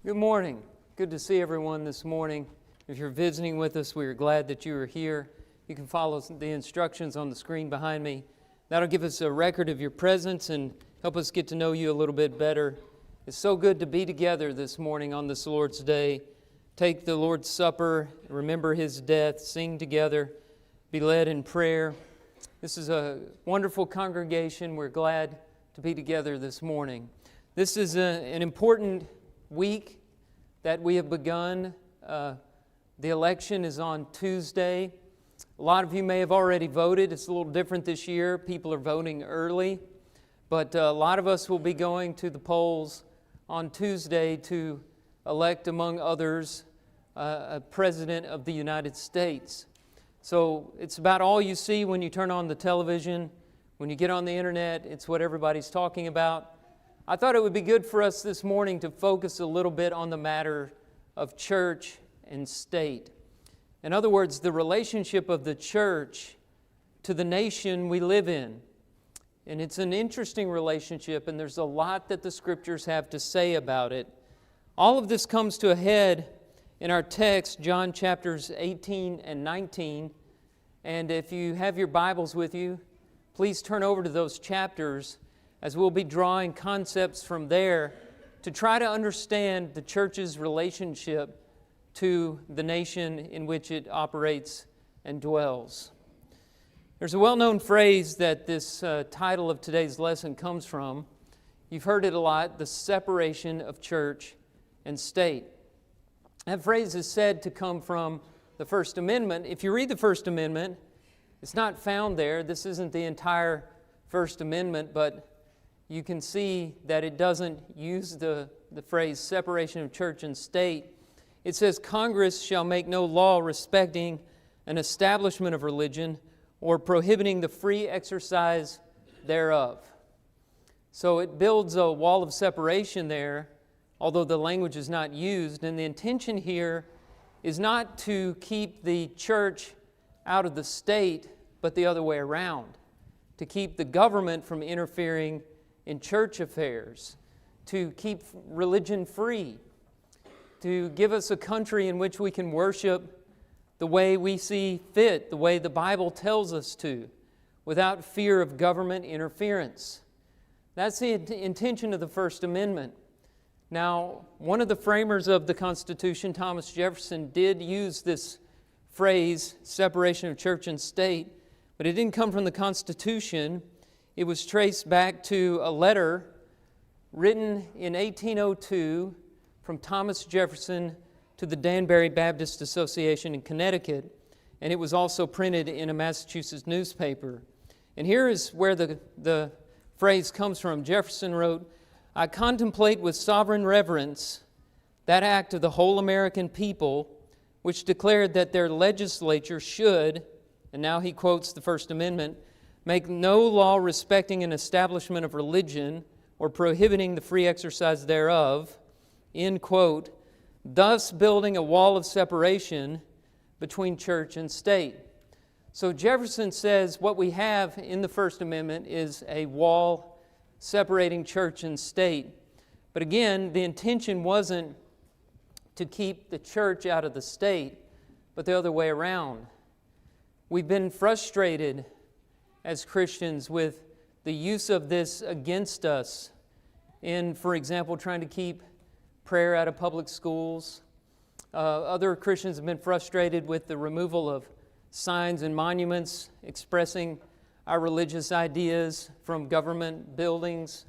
Good morning. Good to see everyone this morning. If you're visiting with us, we are glad that you are here. You can follow the instructions on the screen behind me. That'll give us a record of your presence and help us get to know you a little bit better. It's so good to be together this morning on this Lord's Day. Take the Lord's Supper, remember His death, sing together, be led in prayer. This is a wonderful congregation. We're glad to be together this morning. This is an important week that we have begun. The election is on Tuesday. A lot of you may have already voted. It's a little different this year. People are voting early. But a lot of us will be going to the polls on Tuesday to elect, among others, a President of the United States. So it's about all you see when you turn on the television, when you get on the internet. It's what everybody's talking about. I thought it would be good for us this morning to focus a little bit on the matter of church and state. In other words, the relationship of the church to the nation we live in. And it's an interesting relationship, and there's a lot that the Scriptures have to say about it. All of this comes to a head in our text, John chapters 18 and 19. And if you have your Bibles with you, please turn over to those chapters, as we'll be drawing concepts from there to try to understand the church's relationship to the nation in which it operates and dwells. There's a well-known phrase that this title of today's lesson comes from. You've heard it a lot, the separation of church and state. That phrase is said to come from the First Amendment. If you read the First Amendment, it's not found there. This isn't the entire First Amendment, but you can see that it doesn't use the phrase separation of church and state. It says, Congress shall make no law respecting an establishment of religion or prohibiting the free exercise thereof. So it builds a wall of separation there, although the language is not used. And the intention here is not to keep the church out of the state, but the other way around, to keep the government from interfering in church affairs, to keep religion free, to give us a country in which we can worship the way we see fit, the way the Bible tells us to, without fear of government interference. That's the intention of the First Amendment. Now, one of the framers of the Constitution, Thomas Jefferson, did use this phrase, separation of church and state, but it didn't come from the Constitution. It was traced back to a letter written in 1802 from Thomas Jefferson to the Danbury Baptist Association in Connecticut, and it was also printed in a Massachusetts newspaper. And here is where the phrase comes from. Jefferson wrote, I contemplate with sovereign reverence that act of the whole American people which declared that their legislature should, and now he quotes the First Amendment, make no law respecting an establishment of religion or prohibiting the free exercise thereof, end quote, thus building a wall of separation between church and state. So Jefferson says what we have in the First Amendment is a wall separating church and state. But again, the intention wasn't to keep the church out of the state, but the other way around. We've been frustrated as Christians with the use of this against us in, for example, trying to keep prayer out of public schools. Other Christians have been frustrated with the removal of signs and monuments expressing our religious ideas from government buildings.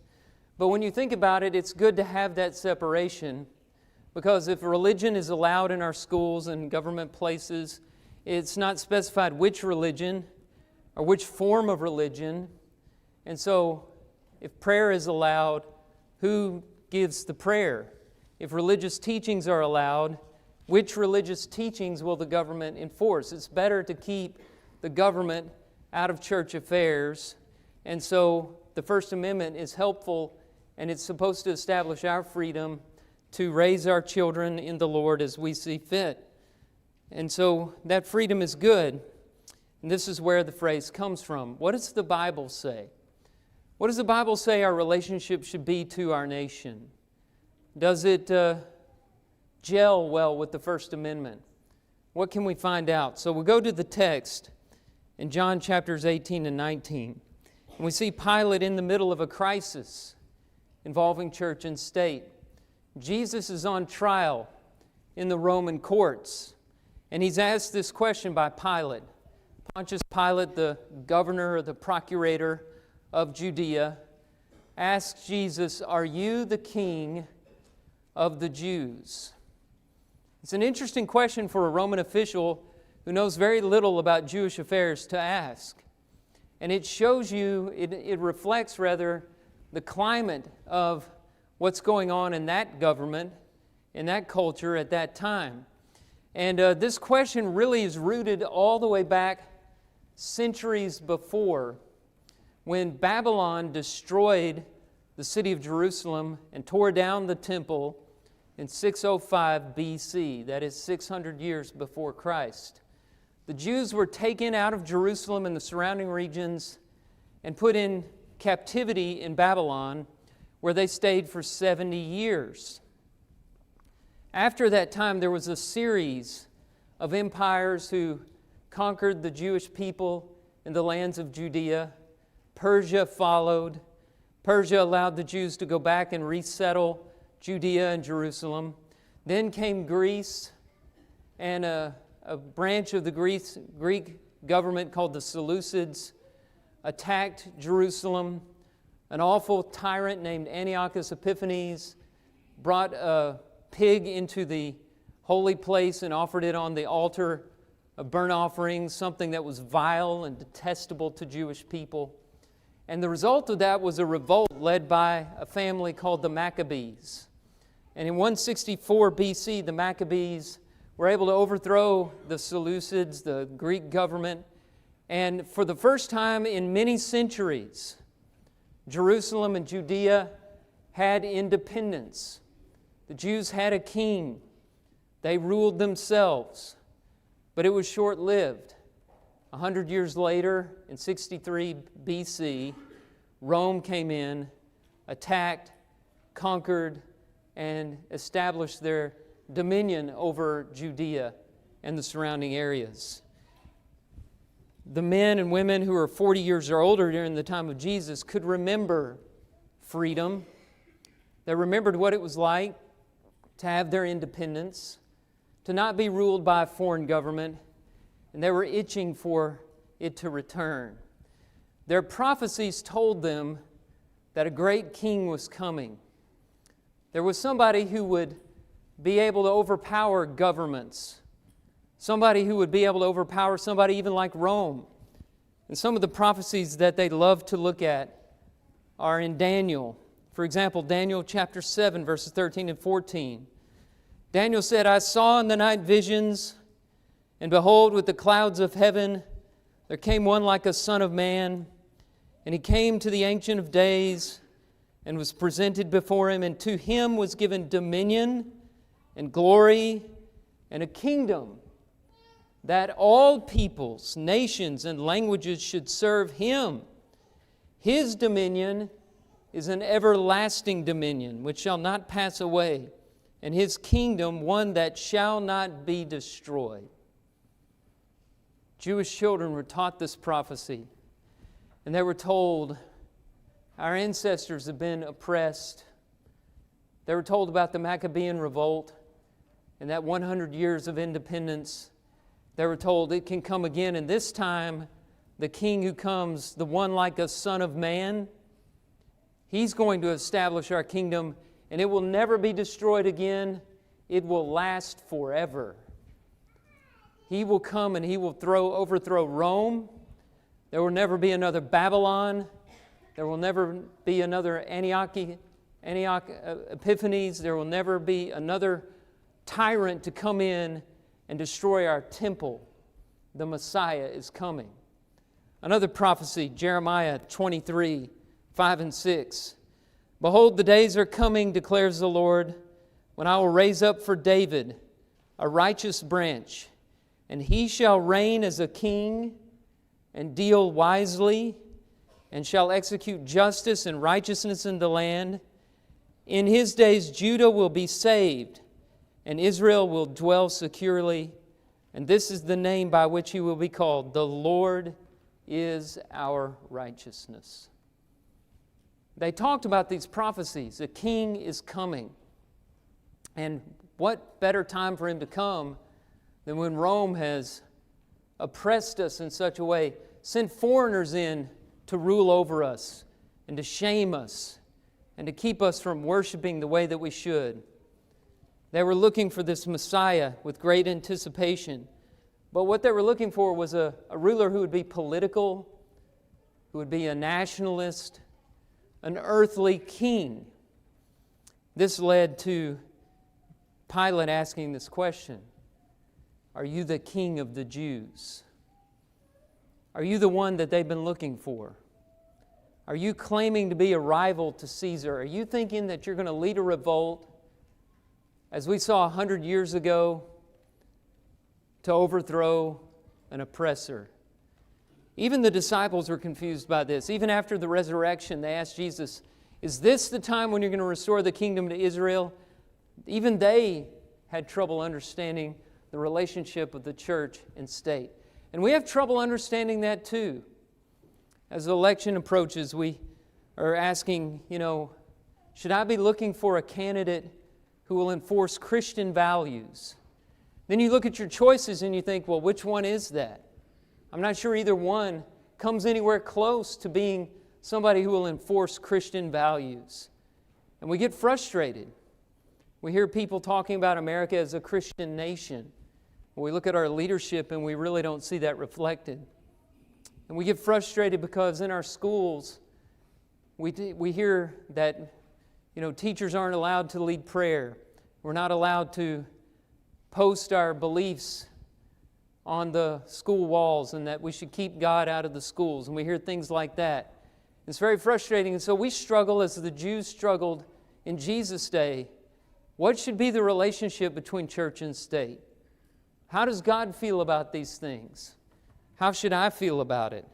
But when you think about it, it's good to have that separation, because if religion is allowed in our schools and government places, it's not specified which religion or which form of religion. And so if prayer is allowed, who gives the prayer? If religious teachings are allowed, which religious teachings will the government enforce? It's better to keep the government out of church affairs. And so the First Amendment is helpful, and it's supposed to establish our freedom to raise our children in the Lord as we see fit. And so that freedom is good. And this is where the phrase comes from. What does the Bible say? What does the Bible say our relationship should be to our nation? Does it gel well with the First Amendment? What can we find out? So we'll go to the text in John chapters 18 and 19. And we see Pilate in the middle of a crisis involving church and state. Jesus is on trial in the Roman courts, and he's asked this question by Pilate. Pontius Pilate, the governor or the procurator of Judea, asks Jesus, "Are you the king of the Jews?" It's an interesting question for a Roman official who knows very little about Jewish affairs to ask. And it shows you, it reflects rather, the climate of what's going on in that government, in that culture at that time. And this question really is rooted all the way back centuries before, when Babylon destroyed the city of Jerusalem and tore down the temple in 605 BC, that is 600 years before Christ. The Jews were taken out of Jerusalem and the surrounding regions and put in captivity in Babylon, where they stayed for 70 years. After that time, there was a series of empires who conquered the Jewish people in the lands of Judea. Persia followed. Persia allowed the Jews to go back and resettle Judea and Jerusalem. Then came Greece, and a branch of the Greek government called the Seleucids attacked Jerusalem. An awful tyrant named Antiochus Epiphanes brought a pig into the holy place and offered it on the altar of burnt offerings, something that was vile and detestable to Jewish people. And the result of that was a revolt led by a family called the Maccabees. And in 164 BC, the Maccabees were able to overthrow the Seleucids, the Greek government. And for the first time in many centuries, Jerusalem and Judea had independence. The Jews had a king. They ruled themselves. But it was short-lived. 100 years later, in 63 BC, Rome came in, attacked, conquered, and established their dominion over Judea and the surrounding areas. The men and women who were 40 years or older during the time of Jesus could remember freedom. They remembered what it was like to have their independence, to not be ruled by a foreign government, and they were itching for it to return. Their prophecies told them that a great king was coming. There was somebody who would be able to overpower governments, somebody who would be able to overpower somebody even like Rome. And some of the prophecies that they love to look at are in Daniel. For example, Daniel chapter 7, verses 13 and 14. Daniel said, "I saw in the night visions, and behold, with the clouds of heaven, there came one like a son of man. And he came to the Ancient of Days, and was presented before him, and to him was given dominion and glory and a kingdom, that all peoples, nations, and languages should serve him. His dominion is an everlasting dominion, which shall not pass away, and his kingdom one that shall not be destroyed." Jewish children were taught this prophecy, and they were told, our ancestors have been oppressed. They were told about the Maccabean revolt and that 100 years of independence. They were told it can come again, and this time the king who comes, the one like a son of man, he's going to establish our kingdom, and it will never be destroyed again. It will last forever. He will come and he will overthrow Rome. There will never be another Babylon. There will never be another Antioch Epiphanes. There will never be another tyrant to come in and destroy our temple. The Messiah is coming. Another prophecy, Jeremiah 23, 5 and 6. "Behold, the days are coming, declares the Lord, when I will raise up for David a righteous branch, and he shall reign as a king and deal wisely, and shall execute justice and righteousness in the land. In his days Judah will be saved, and Israel will dwell securely. And this is the name by which he will be called. The Lord is our righteousness. They talked about these prophecies. A king is coming. And what better time for him to come than when Rome has oppressed us in such a way, sent foreigners in to rule over us and to shame us and to keep us from worshiping the way that we should. They were looking for this Messiah with great anticipation. But what they were looking for was a ruler who would be political, who would be a nationalist, an earthly king. This led to Pilate asking this question: are you the king of the Jews? Are you the one that they've been looking for? Are you claiming to be a rival to Caesar? Are you thinking that you're going to lead a revolt, as we saw 100 years ago, to overthrow an oppressor? Even the disciples were confused by this. Even after the resurrection, they asked Jesus, is this the time when you're going to restore the kingdom to Israel? Even they had trouble understanding the relationship of the church and state. And we have trouble understanding that too. As the election approaches, we are asking, should I be looking for a candidate who will enforce Christian values? Then you look at your choices and you think, well, which one is that? I'm not sure either one comes anywhere close to being somebody who will enforce Christian values. And we get frustrated. We hear people talking about America as a Christian nation. We look at our leadership and we really don't see that reflected. And we get frustrated because in our schools, we hear that, teachers aren't allowed to lead prayer. We're not allowed to post our beliefs on the school walls and that we should keep God out of the schools. And we hear things like that. It's very frustrating. And so we struggle as the Jews struggled in Jesus' day. What should be the relationship between church and state? How does God feel about these things? How should I feel about it?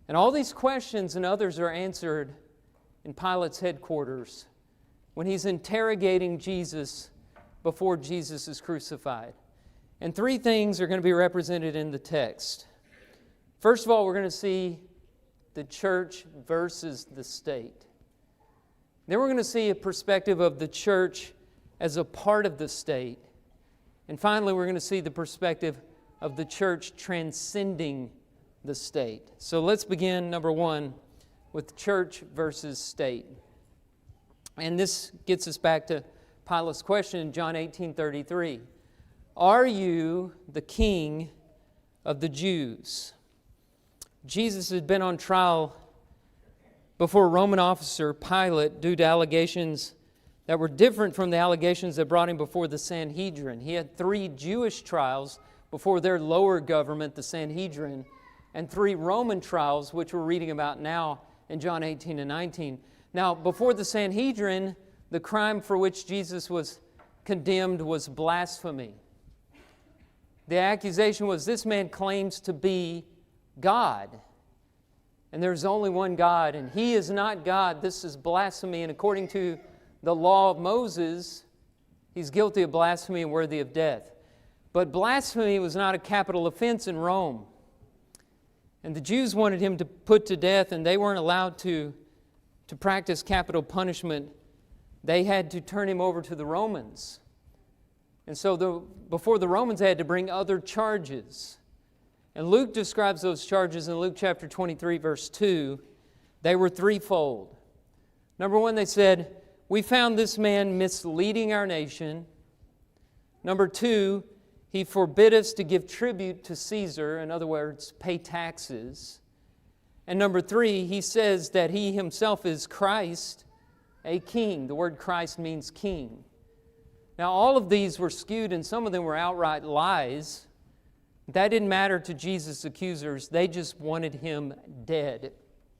And all these questions and others are answered in Pilate's headquarters when he's interrogating Jesus before Jesus is crucified. And three things are going to be represented in the text. First of all, we're going to see the church versus the state. Then we're going to see a perspective of the church as a part of the state. And finally, we're going to see the perspective of the church transcending the state. So let's begin, number one, with church versus state. And this gets us back to Pilate's question in John 18:33. Are you the king of the Jews? Jesus had been on trial before a Roman officer, Pilate, due to allegations that were different from the allegations that brought him before the Sanhedrin. He had 3 Jewish trials before their lower government, the Sanhedrin, and 3 Roman trials, which we're reading about now in John 18 and 19. Now, before the Sanhedrin, the crime for which Jesus was condemned was blasphemy. The accusation was, this man claims to be God, and there's only one God, and he is not God. This is blasphemy, and according to the law of Moses, he's guilty of blasphemy and worthy of death. But blasphemy was not a capital offense in Rome. And the Jews wanted him to put to death, and they weren't allowed to practice capital punishment. They had to turn him over to the Romans. And so before the Romans, they had to bring other charges. And Luke describes those charges in Luke chapter 23, verse 2. They were threefold. Number one, they said, we found this man misleading our nation. Number 2, he forbid us to give tribute to Caesar, in other words, pay taxes. And number 3, he says that he himself is Christ, a king. The word Christ means king. Now, all of these were skewed, and some of them were outright lies. That didn't matter to Jesus' accusers. They just wanted him dead.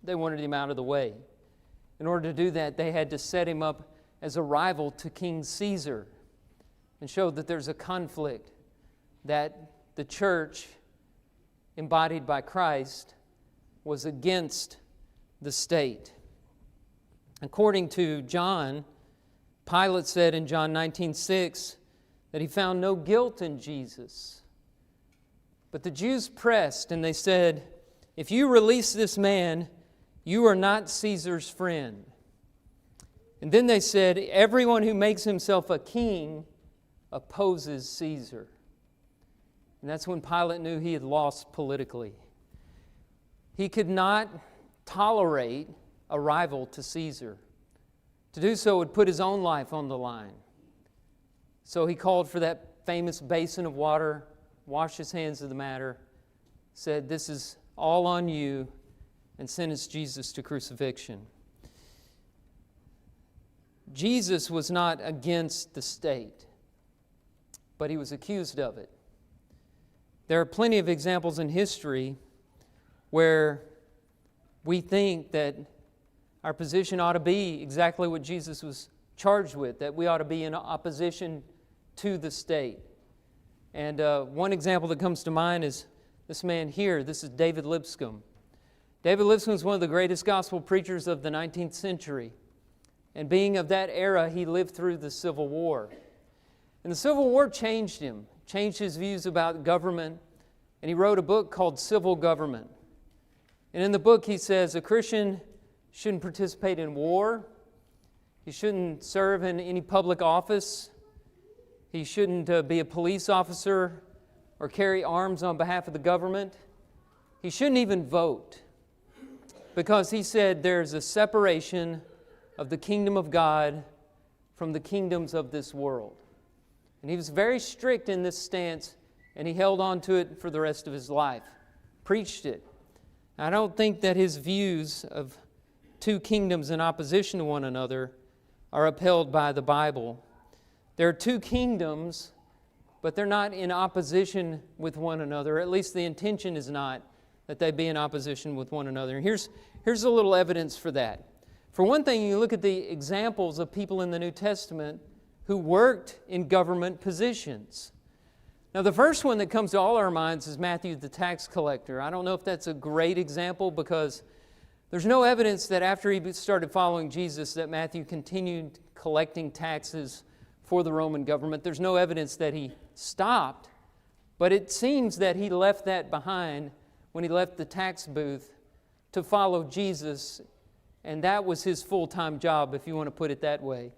They wanted him out of the way. In order to do that, they had to set him up as a rival to King Caesar and show that there's a conflict, that the church, embodied by Christ, was against the state. According to John, Pilate said in John 19:6 that he found no guilt in Jesus. But the Jews pressed and they said, if you release this man, you are not Caesar's friend. And then they said, everyone who makes himself a king opposes Caesar. And that's when Pilate knew he had lost politically. He could not tolerate a rival to Caesar. To do so would put his own life on the line. So he called for that famous basin of water, washed his hands of the matter, said, this is all on you, and sentenced Jesus to crucifixion. Jesus was not against the state, but he was accused of it. There are plenty of examples in history where we think that our position ought to be exactly what Jesus was charged with, that we ought to be in opposition to the state. And one example that comes to mind is this man here. This is David Lipscomb. David Lipscomb was one of the greatest gospel preachers of the 19th century. And being of that era, he lived through the Civil War. And the Civil War changed him, changed his views about government, and he wrote a book called Civil Government. And in the book he says a Christian shouldn't participate in war, he shouldn't serve in any public office, he shouldn't be a police officer or carry arms on behalf of the government, he shouldn't even vote, because he said there's a separation of the kingdom of God from the kingdoms of this world. And he was very strict in this stance, and he held on to it for the rest of his life, preached it. I don't think that his views of two kingdoms in opposition to one another are upheld by the Bible. There are two kingdoms, but they're not in opposition with one another. At least the intention is not that they be in opposition with one another. And here's a little evidence for that. For one thing, you look at the examples of people in the New Testament who worked in government positions. Now, the first one that comes to all our minds is Matthew the tax collector. I don't know if that's a great example because there's no evidence that after he started following Jesus that Matthew continued collecting taxes for the Roman government. There's no evidence that he stopped, but it seems that he left that behind when he left the tax booth to follow Jesus, and that was his full-time job, if you want to put it that way.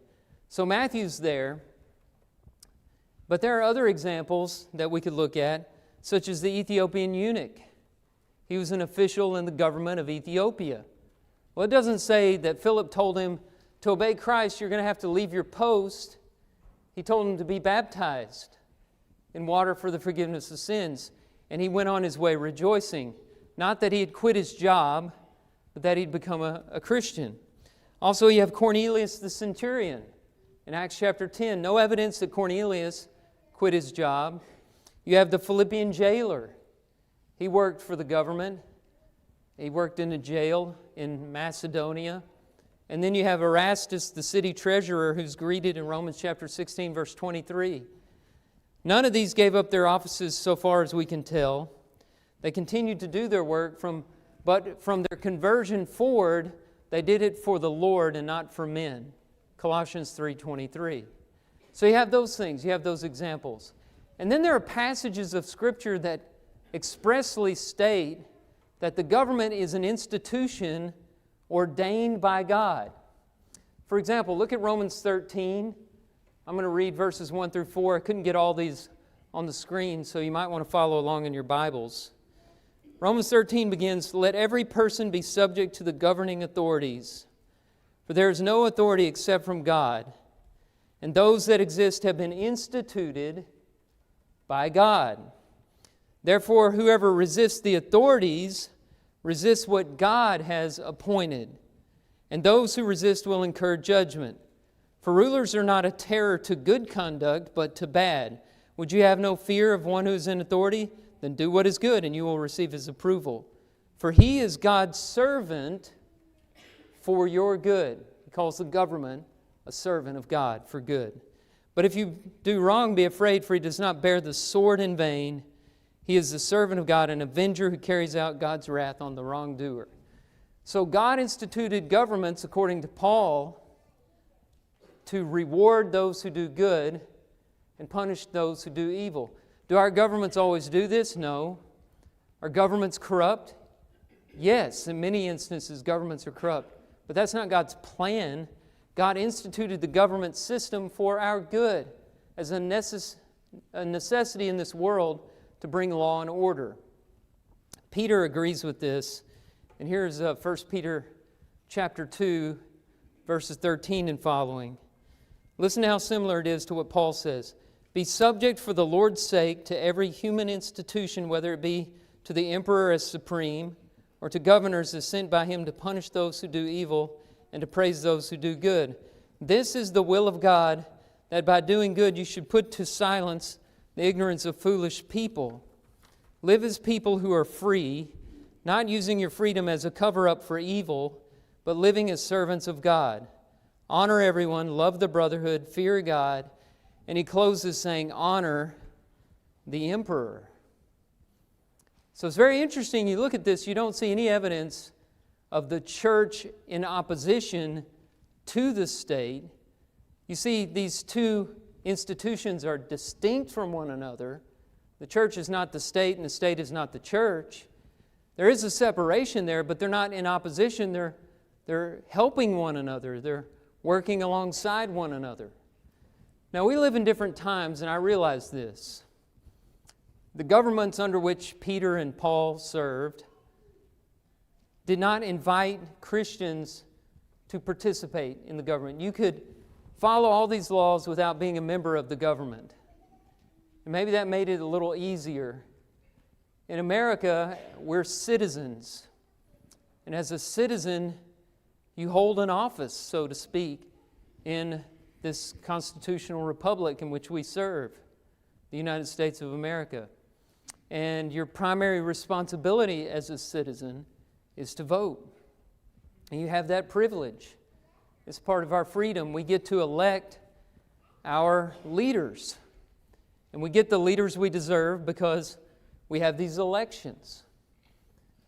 So Matthew's there, but there are other examples that we could look at, such as the Ethiopian eunuch. He was an official in the government of Ethiopia. Well, it doesn't say that Philip told him to obey Christ, you're going to have to leave your post. He told him to be baptized in water for the forgiveness of sins. And he went on his way rejoicing. Not that he had quit his job, but that he'd become a Christian. Also, you have Cornelius the centurion in Acts chapter 10. No evidence that Cornelius quit his job. You have the Philippian jailer. He worked for the government. He worked in a jail in Macedonia. And then you have Erastus, the city treasurer, who's greeted in Romans chapter 16, verse 23. None of these gave up their offices so far as we can tell. They continued to do their work, but from their conversion forward, they did it for the Lord and not for men. Colossians 3:23. So you have those things, you have those examples. And then there are passages of Scripture that expressly state that the government is an institution ordained by God. For example, look at Romans 13. I'm going to read verses 1 through 4. I couldn't get all these on the screen, so you might want to follow along in your Bibles. Romans 13 begins, "Let every person be subject to the governing authorities, for there is no authority except from God, and those that exist have been instituted by God. Therefore, whoever resists the authorities resists what God has appointed, and those who resist will incur judgment. For rulers are not a terror to good conduct, but to bad. Would you have no fear of one who is in authority? Then do what is good, and you will receive his approval. For he is God's servant for your good." He calls the government a servant of God for good. "But if you do wrong, be afraid, for he does not bear the sword in vain. He is the servant of God, an avenger who carries out God's wrath on the wrongdoer." So God instituted governments, according to Paul, to reward those who do good and punish those who do evil. Do our governments always do this? No. Are governments corrupt? Yes, in many instances governments are corrupt. But that's not God's plan. God instituted the government system for our good as a necessity in this world to bring law and order. Peter agrees with this. And here's 1 Peter chapter 2, verses 13 and following. Listen to how similar it is to what Paul says. Be subject for the Lord's sake to every human institution, whether it be to the emperor as supreme, or to governors as sent by him to punish those who do evil and to praise those who do good. This is the will of God, that by doing good you should put to silence the ignorance of foolish people. Live as people who are free, not using your freedom as a cover-up for evil, but living as servants of God. Honor everyone, love the brotherhood, fear God. And he closes saying, honor the emperor. So it's very interesting. You look at this, you don't see any evidence of the church in opposition to the state. You see, these two institutions are distinct from one another. The church is not the state, and the state is not the church. There is a separation there, but they're not in opposition. They're helping one another. They're working alongside one another. Now, we live in different times, and I realize this. The governments under which Peter and Paul served did not invite Christians to participate in the government. You could follow all these laws without being a member of the government. And maybe that made it a little easier. In America, we're citizens. And as a citizen, you hold an office, so to speak, in this constitutional republic in which we serve, the United States of America. And your primary responsibility as a citizen is to vote. And you have that privilege. It's part of our freedom. We get to elect our leaders. And we get the leaders we deserve because we have these elections.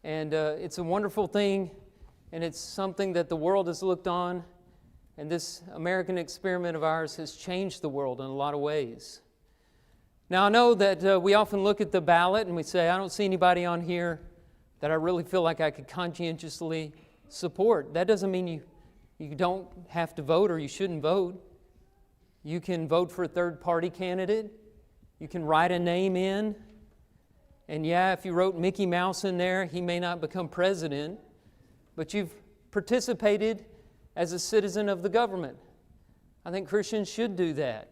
And it's a wonderful thing, and it's something that the world has looked on. And this American experiment of ours has changed the world in a lot of ways. Now, I know that we often look at the ballot and we say, I don't see anybody on here that I really feel like I could conscientiously support. That doesn't mean you don't have to vote or you shouldn't vote. You can vote for a third-party candidate. You can write a name in. And yeah, if you wrote Mickey Mouse in there, he may not become president. But you've participated as a citizen of the government. I think Christians should do that.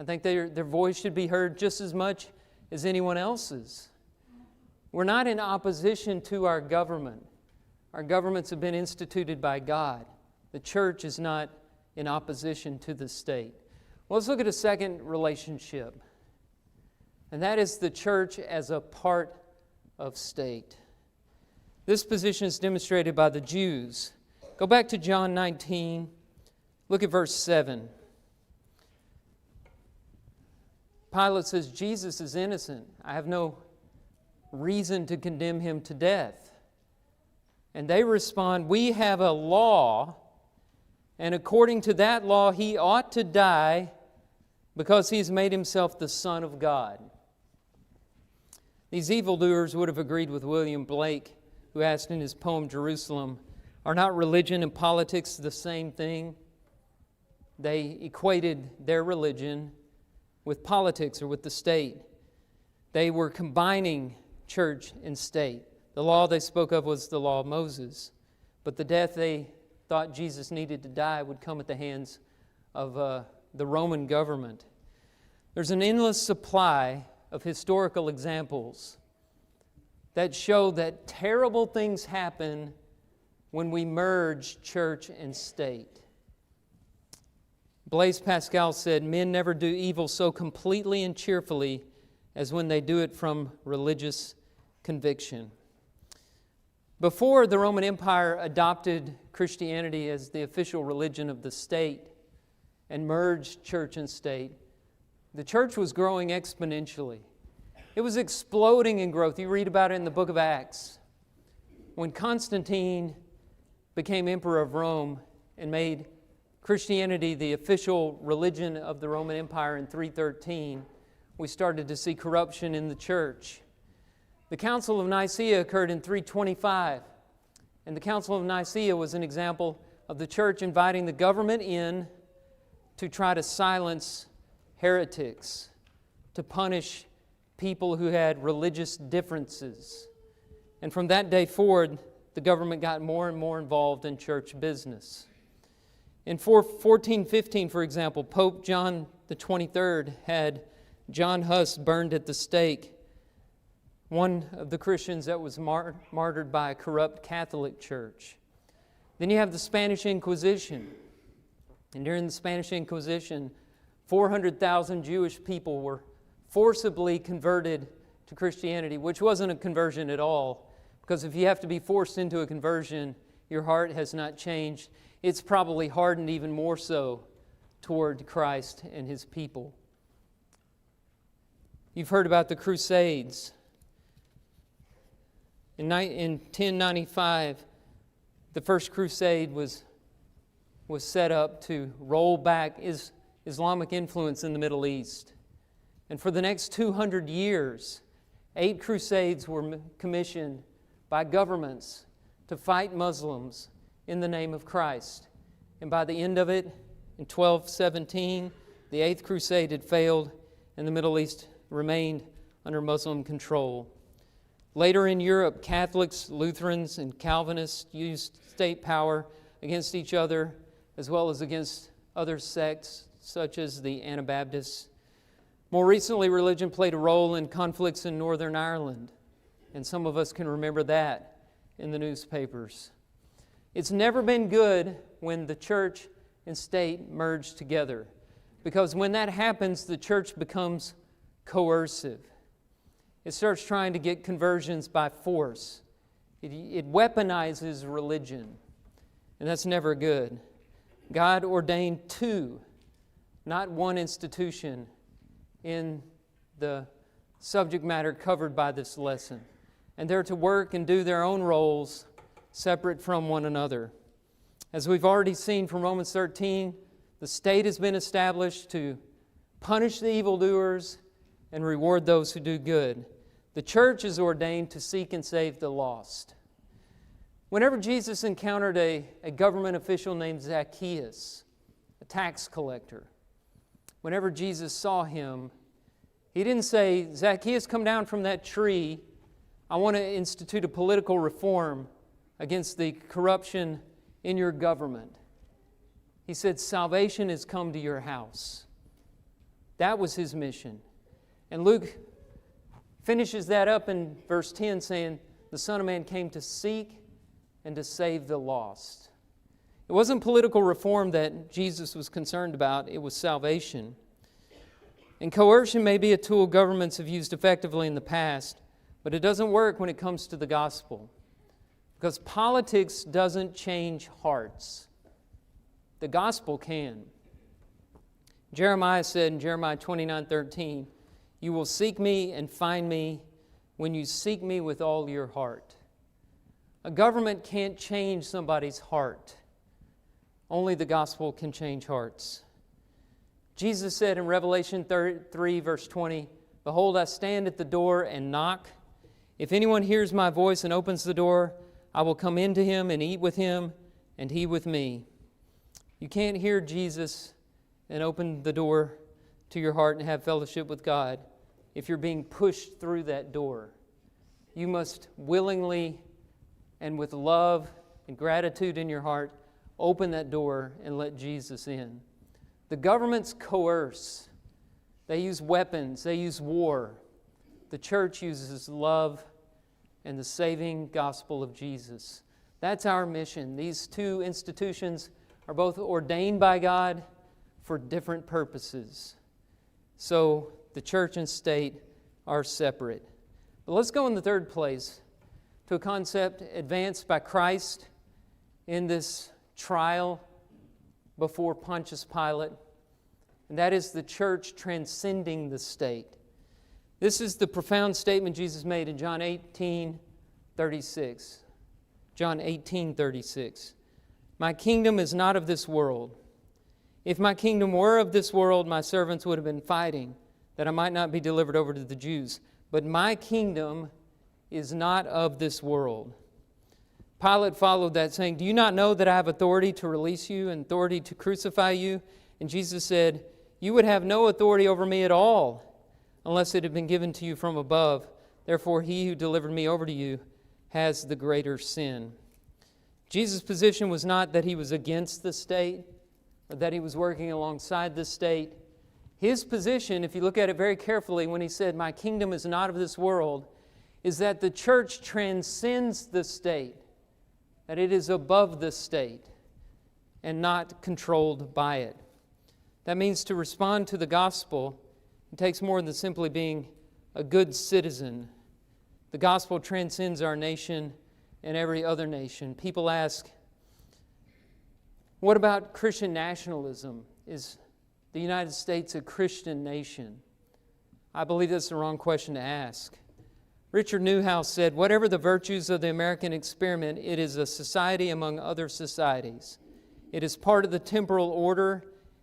I think their voice should be heard just as much as anyone else's. We're not in opposition to our government. Our governments have been instituted by God. The church is not in opposition to the state. Well, let's look at a second relationship, and that is the church as a part of state. This position is demonstrated by the Jews. Go back to John 19. Look at verse 7. Pilate says, Jesus is innocent. I have no reason to condemn him to death. And they respond, we have a law, and according to that law he ought to die because he's made himself the Son of God. These evildoers would have agreed with William Blake, who asked in his poem, Jerusalem, are not religion and politics the same thing? They equated their religion with politics or with the state. They were combining church and state. The law they spoke of was the law of Moses. But the death they thought Jesus needed to die would come at the hands of the Roman government. There's an endless supply of historical examples that show that terrible things happen when we merge church and state. Blaise Pascal said, men never do evil so completely and cheerfully as when they do it from religious conviction. Before the Roman Empire adopted Christianity as the official religion of the state and merged church and state, the church was growing exponentially. It was exploding in growth. You read about it in the book of Acts. When Constantine became emperor of Rome and made Christianity, the official religion of the Roman Empire, in 313, we started to see corruption in the church. The Council of Nicaea occurred in 325, and the Council of Nicaea was an example of the church inviting the government in to try to silence heretics, to punish people who had religious differences. And from that day forward, the government got more and more involved in church business. In 1415, for example, Pope John the 23rd had John Huss burned at the stake, one of the Christians that was martyred by a corrupt Catholic church. Then you have the Spanish Inquisition. And during the Spanish Inquisition, 400,000 Jewish people were forcibly converted to Christianity, which wasn't a conversion at all, because if you have to be forced into a conversion, your heart has not changed. It's probably hardened even more so toward Christ and His people. You've heard about the Crusades. In 1095, the First Crusade was set up to roll back Islamic influence in the Middle East. And for the next 200 years, 8 crusades were commissioned by governments to fight Muslims in the name of Christ. And by the end of it, in 1217, the 8th crusade had failed and the Middle East remained under Muslim control. Later in Europe, Catholics, Lutherans, and Calvinists used state power against each other as well as against other sects such as the Anabaptists. More recently, religion played a role in conflicts in Northern Ireland, and some of us can remember that in the newspapers. It's never been good when the church and state merge together, because when that happens, the church becomes coercive. It starts trying to get conversions by force. It weaponizes religion, and that's never good. God ordained 2, not 1 institution, in the subject matter covered by this lesson. And they're to work and do their own roles separate from one another. As we've already seen from Romans 13, the state has been established to punish the evildoers and reward those who do good. The church is ordained to seek and save the lost. Whenever Jesus encountered a government official named Zacchaeus, a tax collector, whenever Jesus saw him, He didn't say, "Zacchaeus, come down from that tree. I want to institute a political reform against the corruption in your government." He said, "Salvation has come to your house." That was His mission. And Luke finishes that up in verse 10 saying, "The Son of Man came to seek and to save the lost." It wasn't political reform that Jesus was concerned about, it was salvation. And coercion may be a tool governments have used effectively in the past, but it doesn't work when it comes to the gospel. Because politics doesn't change hearts. The gospel can. Jeremiah said in Jeremiah 29:13, "You will seek me and find me when you seek me with all your heart." A government can't change somebody's heart. Only the gospel can change hearts. Jesus said in Revelation 3, verse 20, "Behold, I stand at the door and knock. If anyone hears my voice and opens the door, I will come into him and eat with him, and he with me." You can't hear Jesus and open the door to your heart and have fellowship with God if you're being pushed through that door. You must willingly and with love and gratitude in your heart open that door and let Jesus in. The governments coerce. They use weapons. They use war. The church uses love and the saving gospel of Jesus. That's our mission. These 2 institutions are both ordained by God for different purposes. So the church and state are separate. But let's go in the third place to a concept advanced by Christ in this trial before Pontius Pilate, and that is the church transcending the state. This is the profound statement Jesus made in John 18:36. John 18:36. "My kingdom is not of this world. If my kingdom were of this world, my servants would have been fighting, that I might not be delivered over to the Jews. But my kingdom is not of this world. Pilate followed that, saying, do you not know that I have authority to release you and authority to crucify you? And Jesus said, you would have no authority over me at all, unless it had been given to you from above. Therefore, he who delivered me over to you has the greater sin. Jesus' position was not that he was against the state or that he was working alongside the state. His position, if you look at it very carefully, when he said, my kingdom is not of this world, is that the church transcends the state, that it is above the state and not controlled by it. That means to respond to the gospel, it takes more than simply being a good citizen. The gospel transcends our nation and every other nation. People ask, what about Christian nationalism? Is the United States a Christian nation? I believe that's the wrong question to ask. Richard Newhouse said, whatever the virtues of the American experiment, it is a society among other societies. It is part of the temporal order.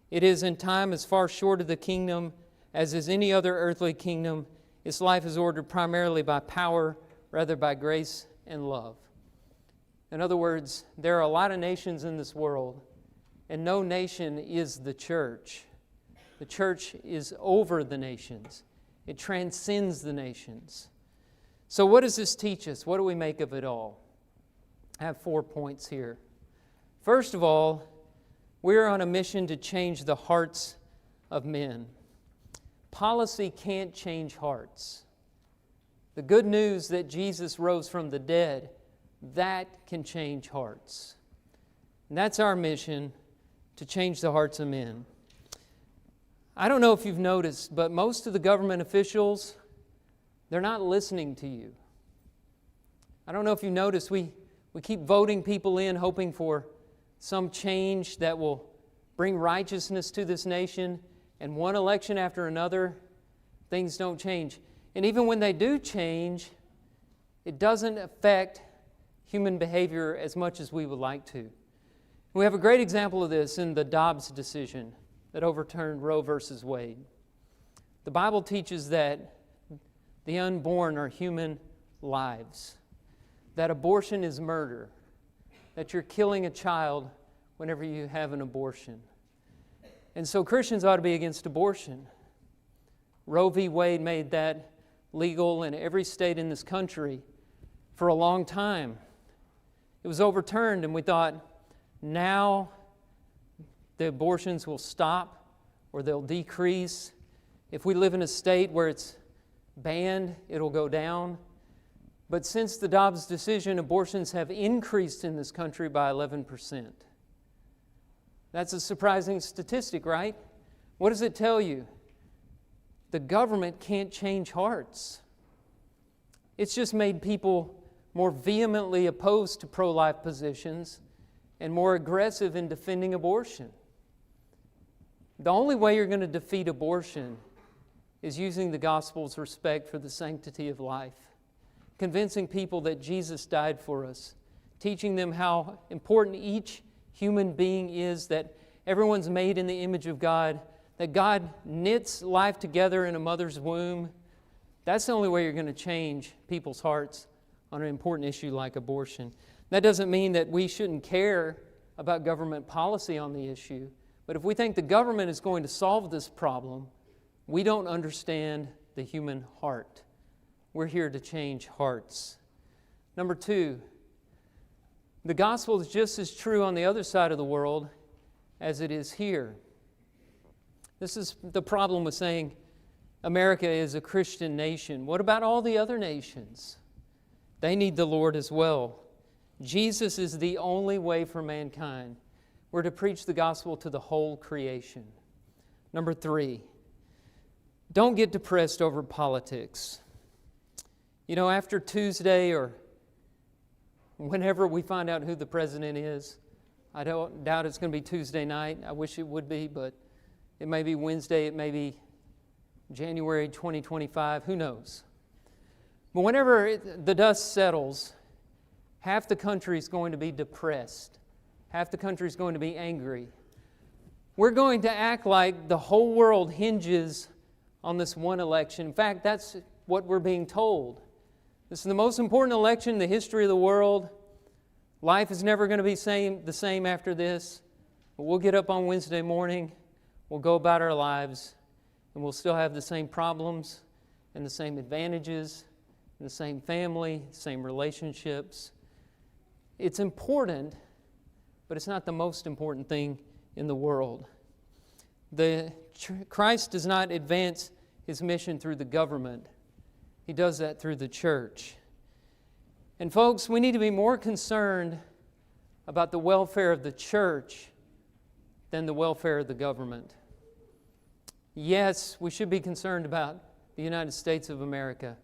It is in time as far short of the kingdom as is any other earthly kingdom. Its life is ordered primarily by power rather by grace and love. In other words, there are a lot of nations in this world, and no nation is the church. The church is over the nations. It transcends the nations. So what does this teach us? What do we make of it all? I have 4 points here. First of all, we're on a mission to change the hearts of men. Policy can't change hearts. The good news that Jesus rose from the dead, that can change hearts. And that's our mission, to change the hearts of men. I don't know if you've noticed, but most of the government officials, they're not listening to you. I don't know if you noticed, we keep voting people in hoping for some change that will bring righteousness to this nation, and one election after another, things don't change. And even when they do change, it doesn't affect human behavior as much as we would like to. We have a great example of this in the Dobbs decision that overturned Roe versus Wade. The Bible teaches that the unborn are human lives, that abortion is murder, that you're killing a child whenever you have an abortion. And so Christians ought to be against abortion. Roe v. Wade made that legal in every state in this country for a long time. It was overturned, and we thought, now the abortions will stop or they'll decrease. If we live in a state where it's banned, it'll go down. But since the Dobbs decision, abortions have increased in this country by 11%. That's a surprising statistic, right? What does it tell you? The government can't change hearts. It's just made people more vehemently opposed to pro-life positions and more aggressive in defending abortion. The only way you're going to defeat abortion is using the gospel's respect for the sanctity of life, convincing people that Jesus died for us, teaching them how important each human being is, that everyone's made in the image of God, that God knits life together in a mother's womb. That's the only way you're going to change people's hearts on an important issue like abortion. That doesn't mean that we shouldn't care about government policy on the issue, but if we think the government is going to solve this problem, we don't understand the human heart. We're here to change hearts. Number 2, the gospel is just as true on the other side of the world as it is here. This is the problem with saying America is a Christian nation. What about all the other nations? They need the Lord as well. Jesus is the only way for mankind. We're to preach the gospel to the whole creation. Number 3, don't get depressed over politics. You know, after Tuesday or whenever we find out who the president is, I don't doubt it's going to be Tuesday night. I wish it would be, but it may be Wednesday, it may be January 2025, who knows? But whenever the dust settles, half the country is going to be depressed. Half the country is going to be angry. We're going to act like the whole world hinges on this one election. In fact, that's what we're being told. This is the most important election in the history of the world. Life is never going to be the same after this. But we'll get up on Wednesday morning, we'll go about our lives, and we'll still have the same problems and the same advantages and the same family, same relationships. It's important, but it's not the most important thing in the world. Christ does not advance His mission through the government. He does that through the church. And folks, we need to be more concerned about the welfare of the church than the welfare of the government. Yes, we should be concerned about the United States of America,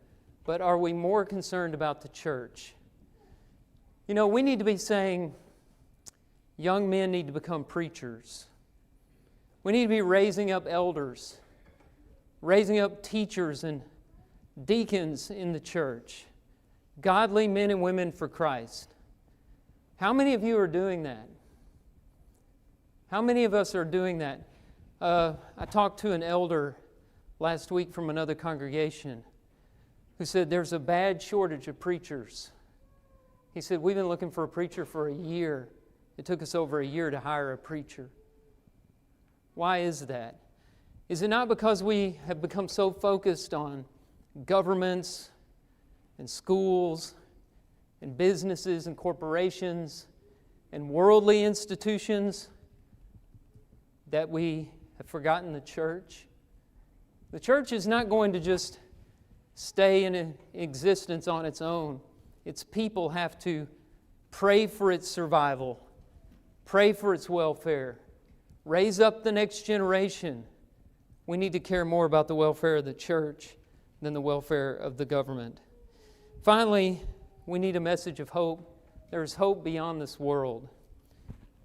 but are we more concerned about the church? You know, we need to be saying young men need to become preachers. We need to be raising up elders, raising up teachers and deacons in the church, godly men and women for Christ. How many of you are doing that? How many of us are doing that? I talked to an elder last week from another congregation who said there's a bad shortage of preachers. He said, we've been looking for a preacher for a year. It took us over a year to hire a preacher. Why is that? Is it not because we have become so focused on governments and schools and businesses and corporations and worldly institutions that we have forgotten the church? The church is not going to just stay in existence on its own. Its people have to pray for its survival, pray for its welfare, raise up the next generation. We need to care more about the welfare of the church than the welfare of the government. Finally, we need a message of hope. There is hope beyond this world.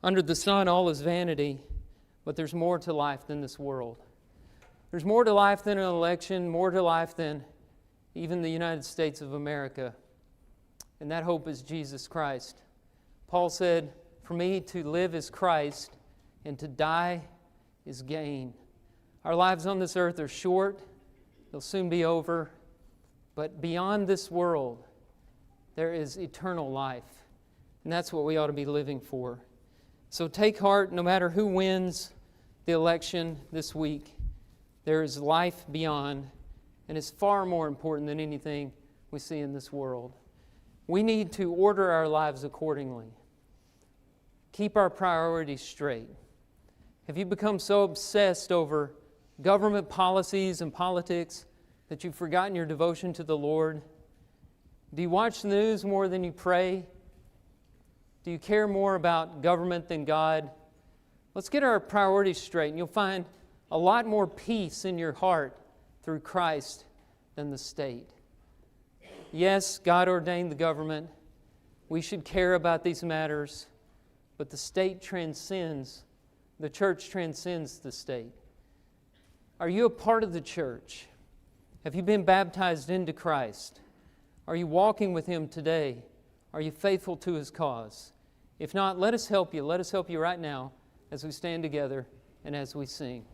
Under the sun, all is vanity, but there's more to life than this world. There's more to life than an election, more to life than even the United States of America. And that hope is Jesus Christ. Paul said, "For me to live is Christ, and to die is gain." Our lives on this earth are short. They'll soon be over. But beyond this world, there is eternal life. And that's what we ought to be living for. So take heart, no matter who wins the election this week, there is life beyond, and it's far more important than anything we see in this world. We need to order our lives accordingly. Keep our priorities straight. Have you become so obsessed over government policies and politics that you've forgotten your devotion to the Lord? Do you watch the news more than you pray? Do you care more about government than God? Let's get our priorities straight, and you'll find a lot more peace in your heart through Christ than the state. Yes, God ordained the government. We should care about these matters, but the state transcends, the church transcends the state. Are you a part of the church? Have you been baptized into Christ? Are you walking with Him today? Are you faithful to His cause? If not, let us help you. Let us help you right now as we stand together and as we sing.